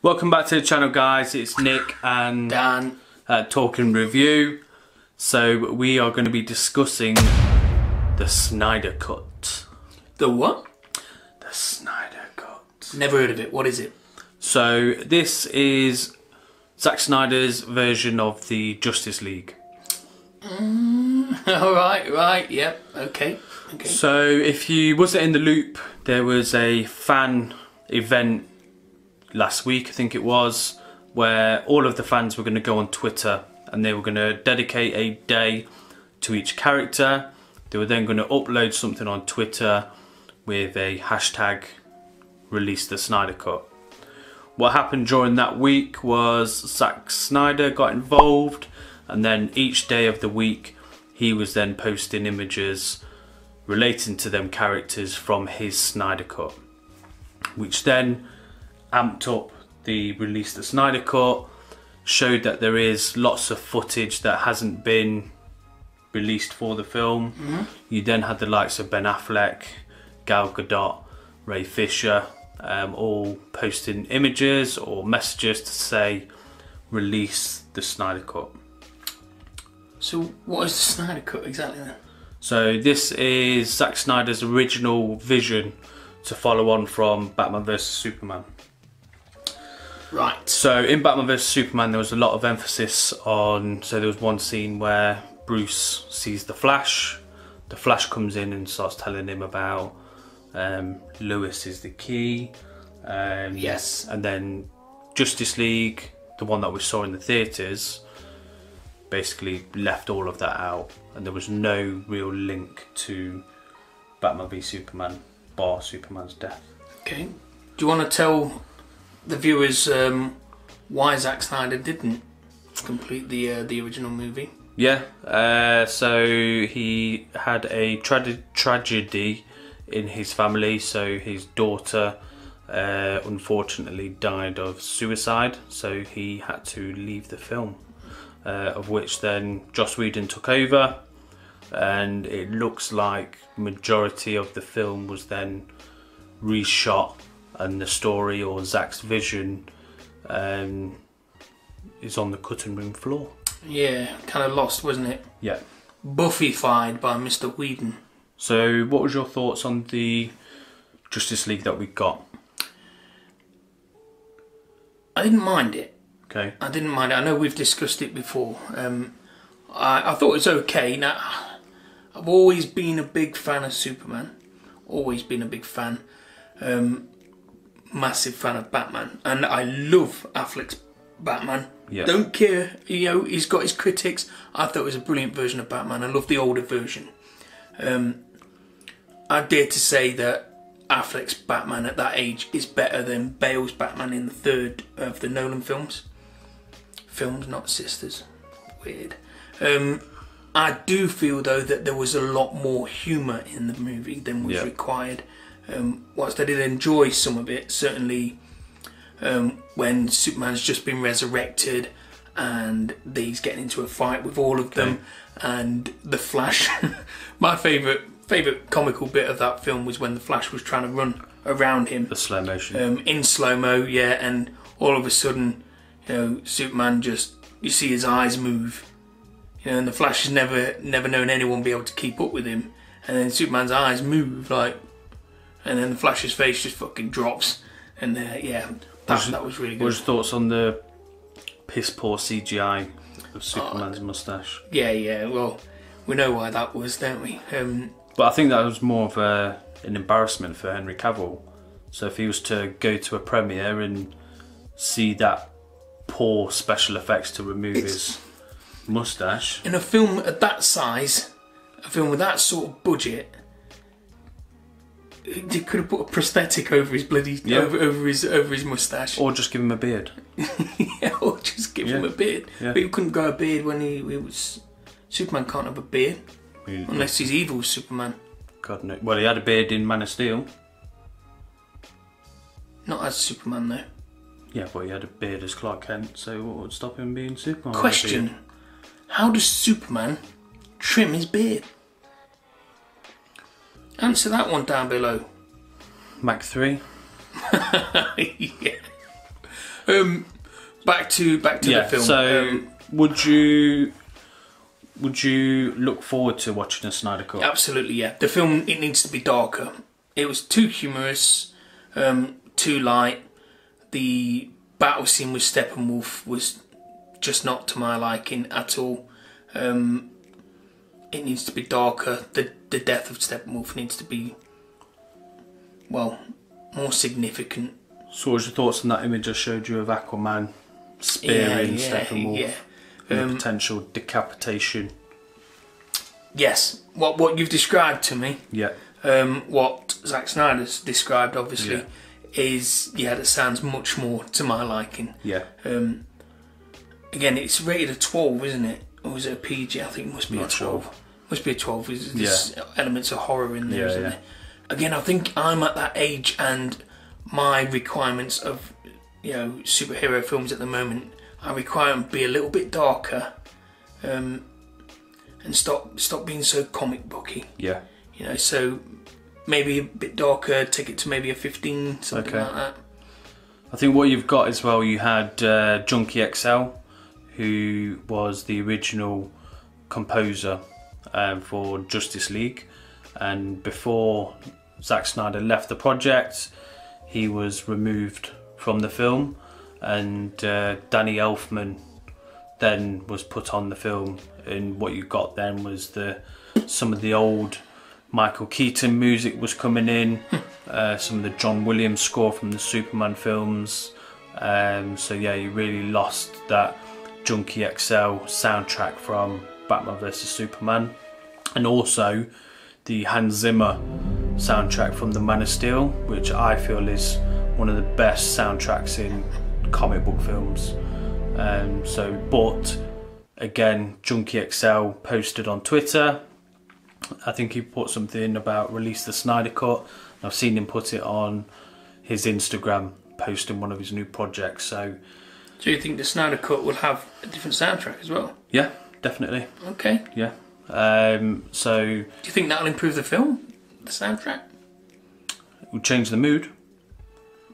Welcome back to the channel, guys. It's Nick and Dan. Talking Review. So we are going to be discussing the Snyder Cut. The what? The Snyder Cut. Never heard of it. What is it? So this is Zack Snyder's version of the Justice League. Right, yep, okay. So if you wasn't in the loop, there was a fan event last week, I think it was, where all of the fans were going to go on Twitter and they were going to dedicate a day to each character. They were then going to upload something on Twitter with a hashtag release the Snyder Cut. What happened during that week was Zack Snyder got involved, and then each day of the week he was then posting images relating to them characters from his Snyder Cut, which then amped up the release the Snyder Cut, showed that there is lots of footage that hasn't been released for the film. You then had the likes of Ben Affleck, Gal Gadot, Ray Fisher, all posting images or messages to say release the Snyder Cut. So what is the Snyder Cut exactly then? So this is Zack Snyder's original vision to follow on from Batman vs Superman. Right. So in Batman vs Superman there was a lot of emphasis on, so there was one scene where Bruce sees the Flash. The Flash comes in and starts telling him about Lewis is the key. Yes. And then Justice League, the one that we saw in the theatres, basically left all of that out, and there was no real link to Batman v Superman bar Superman's death. Okay. Do you want to tell the viewers why Zack Snyder didn't complete the original movie? Yeah, so he had a tragedy in his family. So his daughter unfortunately died of suicide, so he had to leave the film, of which then Joss Whedon took over, and it looks like majority of the film was then reshot, and the story or Zack's vision is on the cutting room floor. Yeah, kind of lost, wasn't it? Yeah. Buffyfied by Mr. Whedon. So what was your thoughts on the Justice League that we got? I didn't mind it. Okay. I didn't mind it. I know we've discussed it before. I thought it was okay. Now, I've always been a big fan of Superman. Always been a big fan. Massive fan of Batman. And I love Affleck's Batman. Yeah. Don't care, you know, he's got his critics. I thought it was a brilliant version of Batman. I love the older version. I dare to say that Affleck's Batman at that age is better than Bale's Batman in the third of the Nolan films. Films, not sisters. Weird. I do feel though that there was a lot more humour in the movie than was required. Whilst I did enjoy some of it, certainly when Superman's just been resurrected and he's getting into a fight with all of them, and the Flash. My favourite comical bit of that film was when the Flash was trying to run around him. The slow motion. In slow-mo, yeah, and all of a sudden, you know, Superman just, you see his eyes move. You know, and the Flash has never known anyone be able to keep up with him. And then Superman's eyes move, like, and then the Flash's face just fucking drops. And yeah, that was really good. What was your thoughts on the piss poor CGI of Superman's moustache? Yeah, well, we know why that was, don't we? But I think that was more of an embarrassment for Henry Cavill. So if he was to go to a premiere and see that poor special effects to remove his moustache. In a film at that size, a film with that sort of budget, you could have put a prosthetic over his bloody over his moustache, or just give him a beard. Yeah, or just give him a beard. Yeah. But you couldn't grow a beard when he was Superman. Can't have a beard unless he's evil Superman. God no. Well, he had a beard in Man of Steel. Not as Superman though. Yeah, but he had a beard as Clark Kent. So what would stop him being Superman? Question: how does Superman trim his beard? Answer that one down below. Mach 3. Yeah. Back to the film. So would you look forward to watching a Snyder Cut? Absolutely, yeah. The film, it needs to be darker. It was too humorous, too light. The battle scene with Steppenwolf was just not to my liking at all. It needs to be darker. The death of Steppenwolf needs to be, well, more significant. So what was your thoughts on that image I showed you of Aquaman spearing Steppenwolf? Yeah. And potential decapitation. Yes, what you've described to me. Yeah. What Zack Snyder's described, obviously, is that sounds much more to my liking. Yeah. Again, it's rated a 12, isn't it? Or is it a PG? I think it must be a 12. Sure. Must be a 12. There's elements of horror in there, isn't there? Again, I think I'm at that age, and my requirements of superhero films at the moment, I require them to be a little bit darker, and stop being so comic booky. Yeah. So maybe a bit darker, take it to maybe a 15, something like that. I think what you've got as well, you had Junkie XL, who was the original composer for Justice League, and before Zack Snyder left the project, he was removed from the film, and Danny Elfman then was put on the film, and what you got then was some of the old Michael Keaton music was coming in, some of the John Williams score from the Superman films, so yeah, you really lost that Junkie XL soundtrack from Batman vs Superman, and also the Hans Zimmer soundtrack from the Man of Steel, which I feel is one of the best soundtracks in comic book films. But again, Junkie XL posted on Twitter, I think he put something about release the Snyder Cut. I've seen him put it on his Instagram, posting one of his new projects. So you think the Snyder Cut will have a different soundtrack as well? Yeah, definitely. Okay. Yeah. So do you think that'll improve the film, the soundtrack? It will change the mood.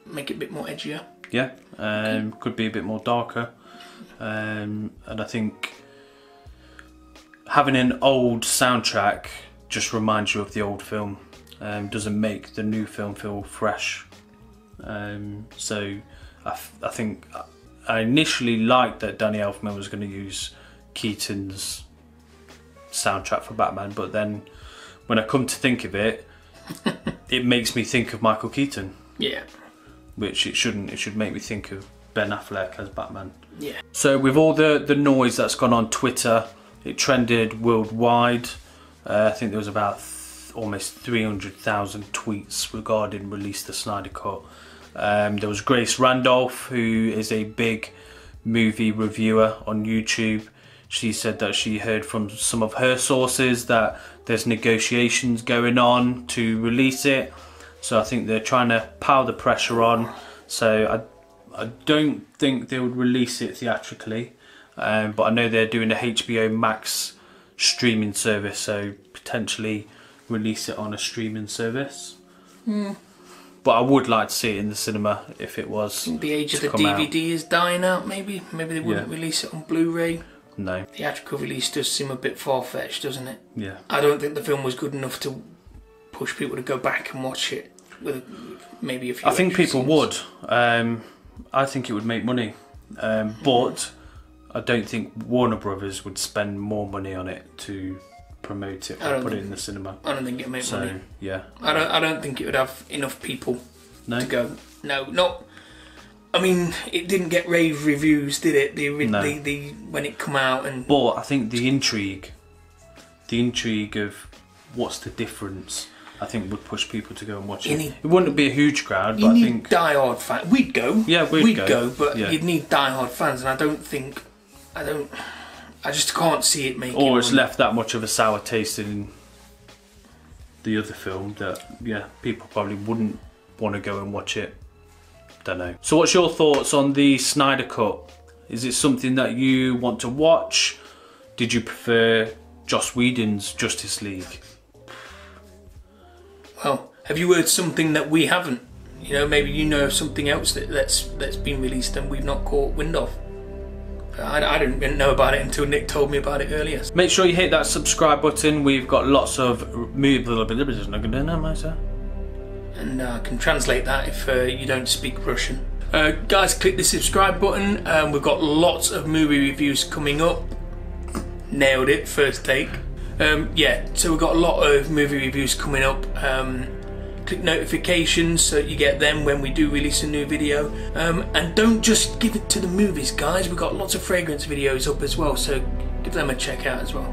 Make it a bit more edgier. Yeah. Could be a bit more darker. And I think having an old soundtrack just reminds you of the old film. Doesn't make the new film feel fresh. So I think I initially liked that Danny Elfman was going to use Keaton's soundtrack for Batman, but then when I come to think of it, it makes me think of Michael Keaton. Yeah. Which it shouldn't. It should make me think of Ben Affleck as Batman. Yeah. So with all the noise that's gone on Twitter, it trended worldwide. I think there was about almost 300,000 tweets regarding release the Snyder Cut. There was Grace Randolph, who is a big movie reviewer on YouTube. She said that she heard from some of her sources that there's negotiations going on to release it. So I think they're trying to pile the pressure on. So I don't think they would release it theatrically. But I know they're doing a HBO Max streaming service, so potentially release it on a streaming service. But I would like to see it in the cinema if it was. I think the age of the DVD is dying out, maybe. Maybe they wouldn't release it on Blu-ray. No. Theatrical release does seem a bit far-fetched, doesn't it? Yeah. I don't think the film was good enough to push people to go back and watch it with maybe a few. I think people scenes. would. I think it would make money. But I don't think Warner Brothers would spend more money on it to promote it or put it in the cinema. I don't think it'd make money. Yeah. I don't think it would have enough people to go. No, not. I mean, it didn't get rave reviews, did it? The when it come out and. But I think the intrigue of what's the difference, I think would push people to go and watch it. It wouldn't be a huge crowd, but I think die-hard fans. We'd go. Yeah, we'd go. But you'd need die-hard fans, and I just can't see it making. Or it's left that much of a sour taste in the other film that people probably wouldn't want to go and watch it. Don't know. So what's your thoughts on the Snyder Cut? Is it something that you want to watch? Did you prefer Joss Whedon's Justice League? Well, have you heard something that we haven't? You know, maybe you know of something else that's been released and we've not caught wind of. I didn't know about it until Nick told me about it earlier. Make sure you hit that subscribe button. We've got lots of and I can translate that if you don't speak Russian. Guys, click the subscribe button. We've got lots of movie reviews coming up. Nailed it, first take. Yeah, so we've got a lot of movie reviews coming up. Click notifications so that you get them when we do release a new video. And don't just give it to the movies, guys. We've got lots of fragrance videos up as well, so give them a check out as well.